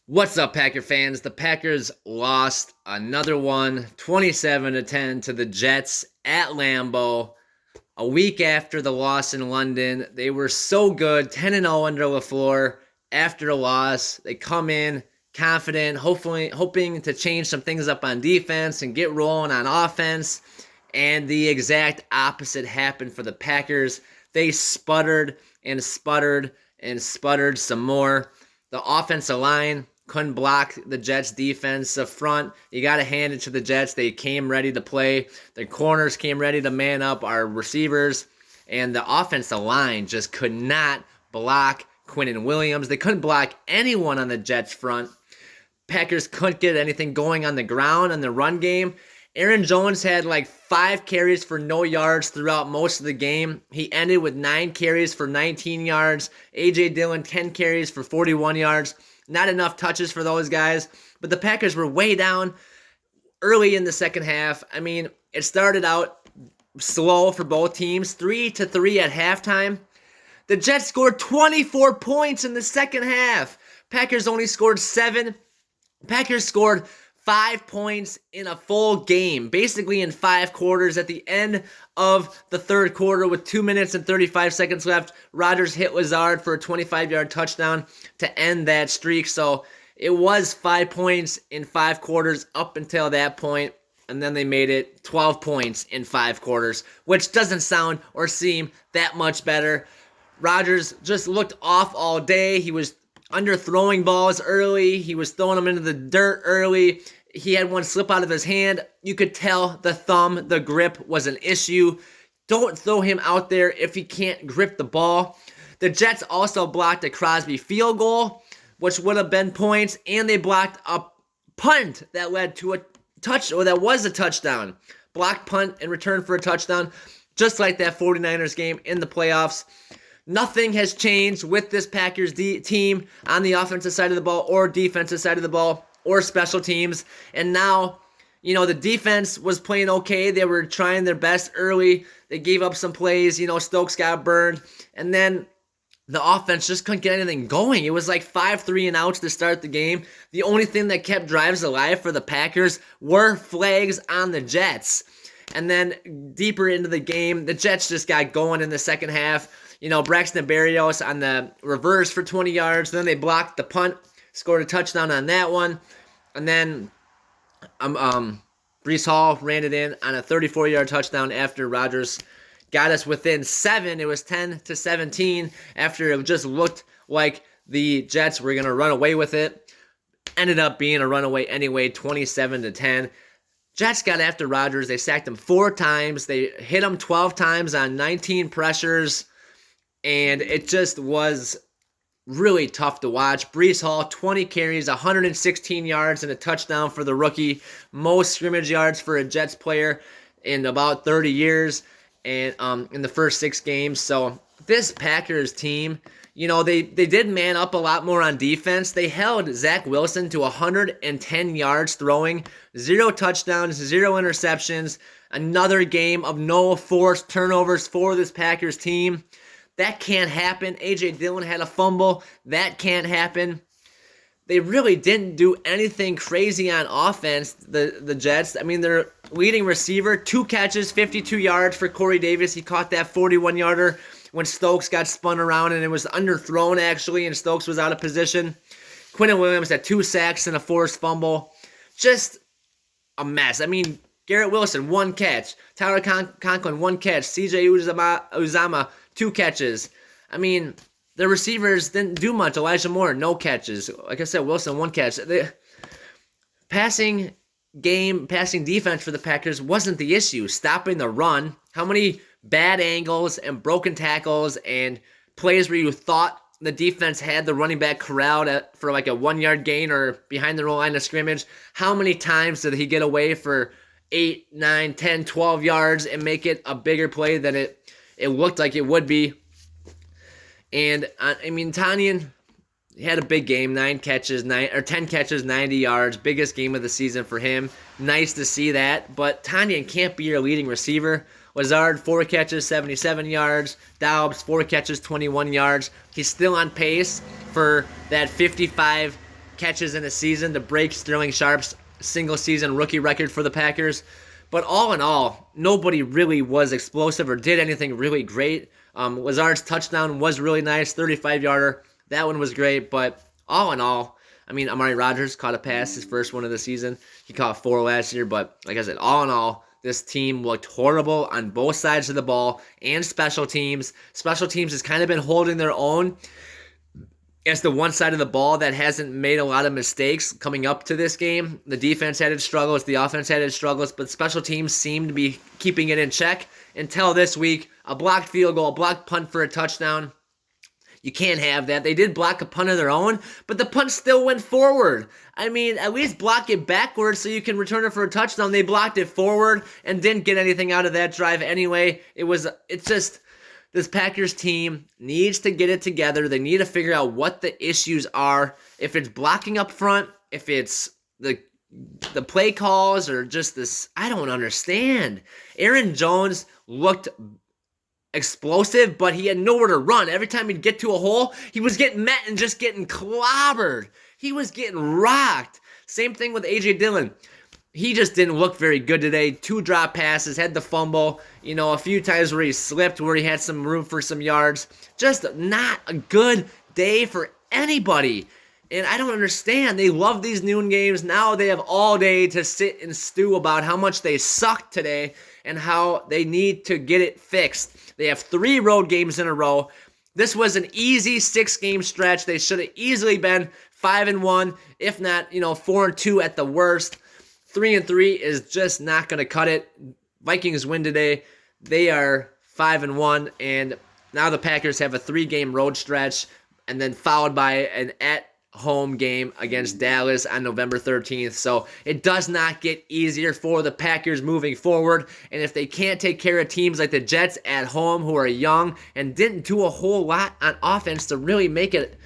What's up, Packer fans? The Packers lost another one, 27-10 to the Jets at Lambeau. A week after the loss in London, they were so good, 10-0 under LaFleur. After a loss, they come in confident, hoping to change some things up on defense and get rolling on offense. And the exact opposite happened for the Packers. They sputtered and sputtered and sputtered some more. The offensive line couldn't block the Jets' defense up front. You got to hand it to the Jets. They came ready to play. Their corners came ready to man up our receivers. And the offensive line just could not block Quinnen Williams. They couldn't block anyone on the Jets' front. Packers couldn't get anything going on the ground in the run game. Aaron Jones had like 5 carries for no yards throughout most of the game. He ended with 9 carries for 19 yards. A.J. Dillon, 10 carries for 41 yards. Not enough touches for those guys. But the Packers were way down early in the second half. I mean, it started out slow for both teams, 3-3 at halftime. The Jets scored 24 points in the second half. Packers only scored 7. Packers scored 5 points in a full game, basically in 5 quarters. At the end of the third quarter, with 2 minutes and 35 seconds left, Rodgers hit Lazard for a 25-yard touchdown to end that streak. So it was 5 points in 5 quarters up until that point, and then they made it 12 points in 5 quarters, which doesn't sound or seem that much better. Rodgers just looked off all day. He was underthrowing balls early. He was throwing them into the dirt early. He had one slip out of his hand. You could tell the grip was an issue. Don't throw him out there if he can't grip the ball. The Jets also blocked a Crosby field goal, which would have been points, and they blocked a punt that led to a that was a touchdown. Blocked punt and return for a touchdown, just like that 49ers game in the playoffs. Nothing has changed with this Packers team on the offensive side of the ball or defensive side of the ball or special teams. And now, the defense was playing okay. They were trying their best early. They gave up some plays. Stokes got burned. And then the offense just couldn't get anything going. It was like 5 3-and-outs to start the game. The only thing that kept drives alive for the Packers were flags on the Jets. And then deeper into the game, the Jets just got going in the second half. Braxton Berrios on the reverse for 20 yards. Then they blocked the punt, scored a touchdown on that one. And then Breece Hall ran it in on a 34-yard touchdown after Rodgers got us within 7. It was 10-17 after it just looked like the Jets were going to run away with it. Ended up being a runaway anyway, 27-10. Jets got after Rodgers. They sacked him 4 times. They hit him 12 times on 19 pressures. And it just was really tough to watch. Breece Hall, 20 carries, 116 yards, and a touchdown for the rookie. Most scrimmage yards for a Jets player in about 30 years and in the first 6 games. So this Packers team, they did man up a lot more on defense. They held Zach Wilson to 110 yards throwing, 0 touchdowns, 0 interceptions. Another game of no forced turnovers for this Packers team. That can't happen. A.J. Dillon had a fumble. That can't happen. They really didn't do anything crazy on offense, the Jets. I mean, their leading receiver, 2 catches, 52 yards for Corey Davis. He caught that 41-yarder when Stokes got spun around, and it was underthrown, actually, and Stokes was out of position. Quinnen Williams had 2 sacks and a forced fumble. Just a mess. I mean, Garrett Wilson, 1 catch. Tyler Conklin, 1 catch. C.J. Uzama, 2 catches. I mean, the receivers didn't do much. Elijah Moore, no catches. Like I said, Wilson, 1 catch. The passing defense for the Packers wasn't the issue. Stopping the run. How many bad angles and broken tackles and plays where you thought the defense had the running back corralled for like a 1-yard gain or behind the line of scrimmage? How many times did he get away for 8, 9, 10, 12 yards and make it a bigger play than it looked like it would be? And I mean, Tonyan had a big game, 10 catches, 90 yards, biggest game of the season for him. Nice to see that, but Tonyan can't be your leading receiver. Lazard, 4 catches, 77 yards. Doubs, 4 catches, 21 yards. He's still on pace for that 55 catches in a season to break Sterling Sharp's single-season rookie record for the Packers. But all in all, nobody really was explosive or did anything really great. Lazard's touchdown was really nice, 35-yarder. That one was great, but all in all, I mean, Amari Rodgers caught a pass, his first one of the season. He caught 4 last year, but like I said, all in all, this team looked horrible on both sides of the ball and special teams. Special teams has kind of been holding their own as the one side of the ball that hasn't made a lot of mistakes coming up to this game. The defense had its struggles, the offense had its struggles, but special teams seemed to be keeping it in check until this week. A blocked field goal, a blocked punt for a touchdown. You can't have that. They did block a punt of their own, but the punt still went forward. I mean, at least block it backwards so you can return it for a touchdown. They blocked it forward and didn't get anything out of that drive anyway. It's just, this Packers team needs to get it together. They need to figure out what the issues are. If it's blocking up front, if it's the play calls, or just this, I don't understand. Aaron Jones looked explosive, but he had nowhere to run. Every time he'd get to a hole, he was getting met and just getting clobbered. He was getting rocked. Same thing with A.J. Dillon. He just didn't look very good today. 2 drop passes, had the fumble, a few times where he slipped, where he had some room for some yards. Just not a good day for anybody. And I don't understand. They love these noon games. Now they have all day to sit and stew about how much they sucked today and how they need to get it fixed. They have 3 road games in a row. This was an easy 6-game stretch. They should have easily been 5-1, if not, 4-2 at the worst. 3-3 is just not going to cut it. Vikings win today. They are 5-1, and now the Packers have a 3-game road stretch, and then followed by an at-home game against Dallas on November 13th. So it does not get easier for the Packers moving forward. And if they can't take care of teams like the Jets at home, who are young and didn't do a whole lot on offense to really make it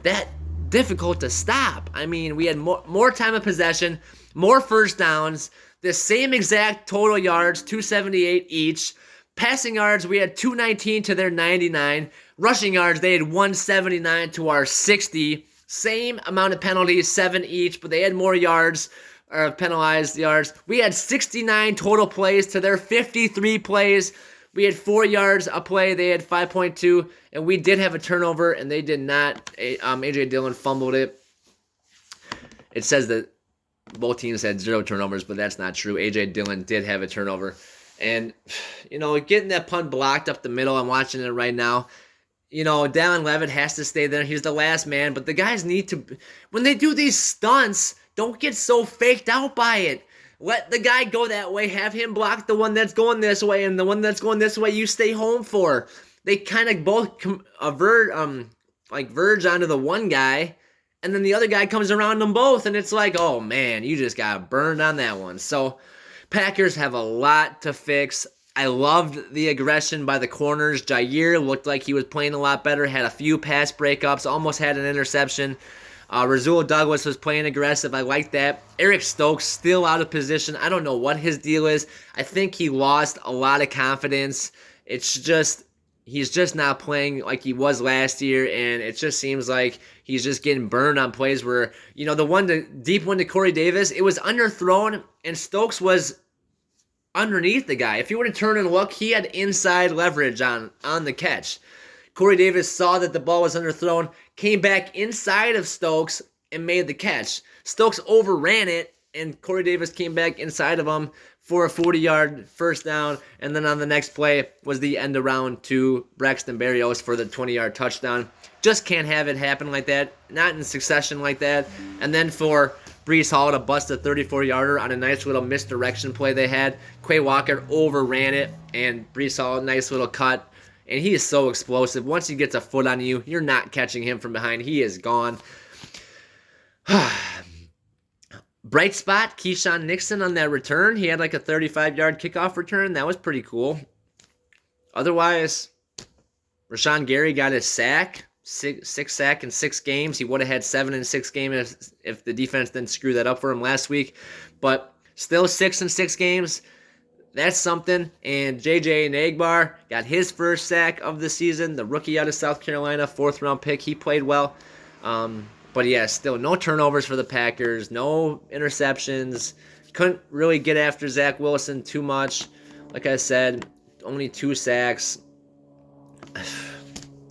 that difficult to stop. I mean, we had more time of possession, more first downs, the same exact total yards, 278 each. Passing yards, we had 219 to their 99. Rushing yards, they had 179 to our 60. Same amount of penalties, 7 each, but they had more yards, or penalized yards. We had 69 total plays to their 53 plays. We had 4 yards a play. They had 5.2, and we did have a turnover, and they did not. A.J. Dillon fumbled it. It says that both teams had 0 turnovers, but that's not true. A.J. Dillon did have a turnover. And, getting that punt blocked up the middle, I'm watching it right now. Dallin Levitt has to stay there. He's the last man. But the guys need to, when they do these stunts, don't get so faked out by it. Let the guy go that way. Have him block the one that's going this way, and the one that's going this way, you stay home for. They kind of both verge onto the one guy, and then the other guy comes around them both, and it's like, oh man, you just got burned on that one. So Packers have a lot to fix. I loved the aggression by the corners. Jair looked like he was playing a lot better, had a few pass breakups, almost had an interception. Rasul Douglas was playing aggressive. I like that. Eric Stokes still out of position. I don't know what his deal is. I think he lost a lot of confidence. He's just not playing like he was last year, and it just seems like he's just getting burned on plays where, the deep one to Corey Davis, it was underthrown, and Stokes was underneath the guy. If you were to turn and look, he had inside leverage on the catch. Corey Davis saw that the ball was underthrown, came back inside of Stokes, and made the catch. Stokes overran it, and Corey Davis came back inside of him for a 40-yard first down, and then on the next play was the end around to Braxton Berrios for the 20-yard touchdown. Just can't have it happen like that, not in succession like that. And then for Breece Hall to bust a 34-yarder on a nice little misdirection play they had. Quay Walker overran it, and Breece Hall, nice little cut. And he is so explosive. Once he gets a foot on you, you're not catching him from behind. He is gone. Bright spot, Keyshawn Nixon on that return. He had like a 35-yard kickoff return. That was pretty cool. Otherwise, Rashawn Gary got his sack. Six sack in 6 games. He would have had 7 in 6 games if the defense didn't screw that up for him last week. But still 6 in 6 games. That's something. And J.J. Nagbar got his first sack of the season. The rookie out of South Carolina, 4th-round pick. He played well. But yeah, still no turnovers for the Packers, no interceptions. Couldn't really get after Zach Wilson too much. Like I said, only 2 sacks.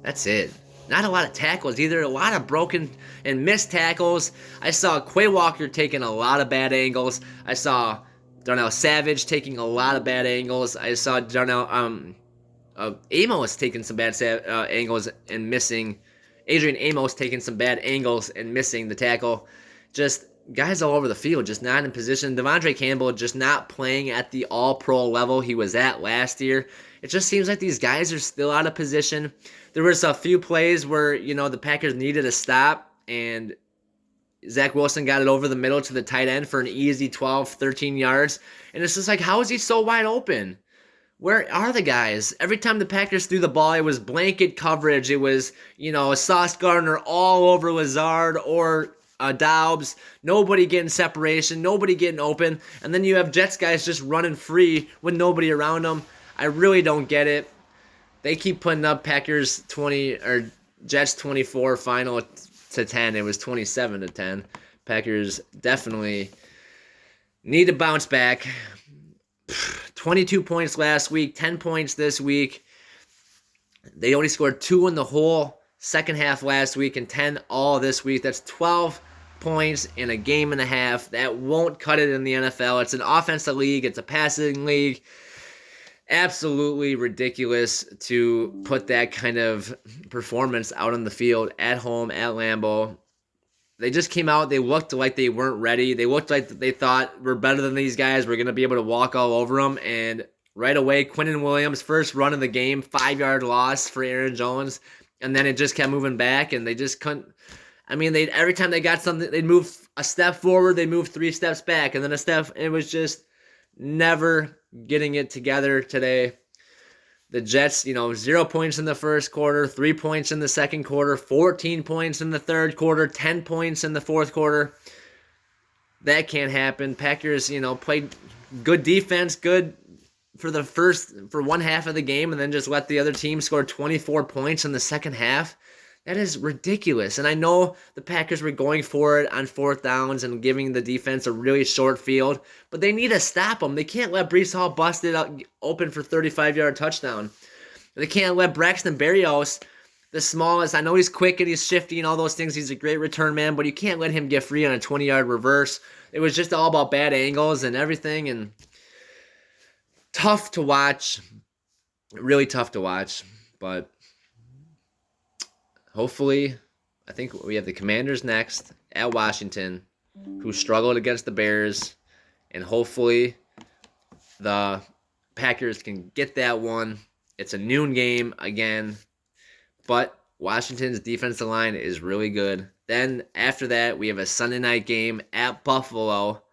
That's it. Not a lot of tackles either. A lot of broken and missed tackles. I saw Quay Walker taking a lot of bad angles. I saw Darnell Savage taking a lot of bad angles. I saw Amos taking some bad angles and missing. Adrian Amos taking some bad angles and missing the tackle. Just guys all over the field, just not in position. Devondre Campbell just not playing at the all-pro level he was at last year. It just seems like these guys are still out of position. There was a few plays where, the Packers needed a stop, and Zach Wilson got it over the middle to the tight end for an easy 12, 13 yards. And it's just like, how is he so wide open? Where are the guys? Every time the Packers threw the ball, it was blanket coverage. It was, Sauce Gardner all over Lazard or Doubs. Nobody getting separation. Nobody getting open. And then you have Jets guys just running free with nobody around them. I really don't get it. They keep putting up Packers 20 or Jets 24 final to 10. It was 27 to 10. Packers definitely need to bounce back. 22 points last week, 10 points this week. They only scored 2 in the whole second half last week and 10 all this week. That's 12 points in a game and a half. That won't cut it in the NFL. It's an offensive league. It's a passing league. Absolutely ridiculous to put that kind of performance out on the field at home at Lambeau. They just came out. They looked like they weren't ready. They looked like they thought we're better than these guys. We're going to be able to walk all over them. And right away, Quinnen Williams, first run of the game, 5-yard loss for Aaron Jones. And then it just kept moving back, and they just couldn't. I mean, every time they got something, they'd move a step forward, they'd move 3 steps back, and then a step. It was just never getting it together today. The Jets, 0 points in the first quarter, 3 points in the second quarter, 14 points in the third quarter, 10 points in the fourth quarter. That can't happen. Packers, played good defense, good for one half of the game, and then just let the other team score 24 points in the second half. That is ridiculous. And I know the Packers were going for it on 4th downs and giving the defense a really short field, but they need to stop them. They can't let Breece Hall bust it out open for 35-yard touchdown. They can't let Braxton Berrios, the smallest, I know he's quick and he's shifty and all those things. He's a great return man, but you can't let him get free on a 20-yard reverse. It was just all about bad angles and everything, and tough to watch. Really tough to watch, but hopefully, I think we have the Commanders next at Washington, who struggled against the Bears, and hopefully the Packers can get that one. It's a noon game again, but Washington's defensive line is really good. Then after that, we have a Sunday night game at Buffalo.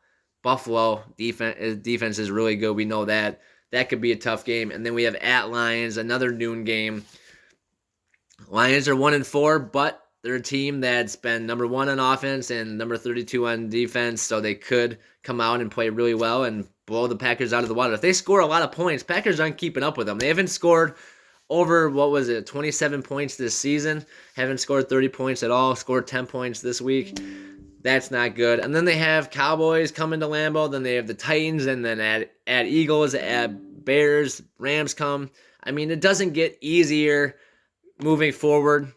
Buffalo defense is really good. We know that. That could be a tough game. And then we have at Lions, another noon game. Lions are 1-4, but they're a team that's been number 1 on offense and number 32 on defense, so they could come out and play really well and blow the Packers out of the water. If they score a lot of points, Packers aren't keeping up with them. They haven't scored over, 27 points this season. Haven't scored 30 points at all. Scored 10 points this week. That's not good. And then they have Cowboys coming to Lambeau. Then they have the Titans, and then at Eagles, at Bears, Rams come. I mean, it doesn't get easier moving forward.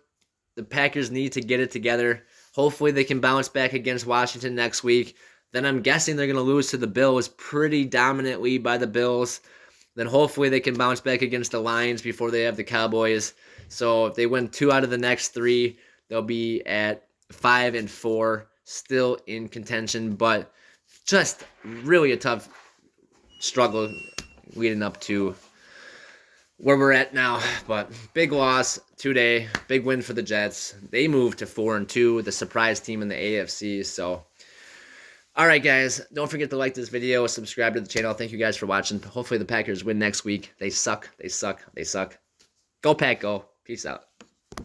The Packers need to get it together. Hopefully they can bounce back against Washington next week. Then I'm guessing they're going to lose to the Bills pretty dominantly by the Bills. Then hopefully they can bounce back against the Lions before they have the Cowboys. So if they win 2 out of the next 3, they'll be at 5-4, still in contention, but just really a tough struggle leading up to where we're at now. But big loss today, big win for the Jets. They moved to 4-2, the surprise team in the AFC. So, all right, guys, don't forget to like this video, subscribe to the channel. Thank you guys for watching. Hopefully the Packers win next week. They suck. They suck. They suck. Go Pack, go. Peace out.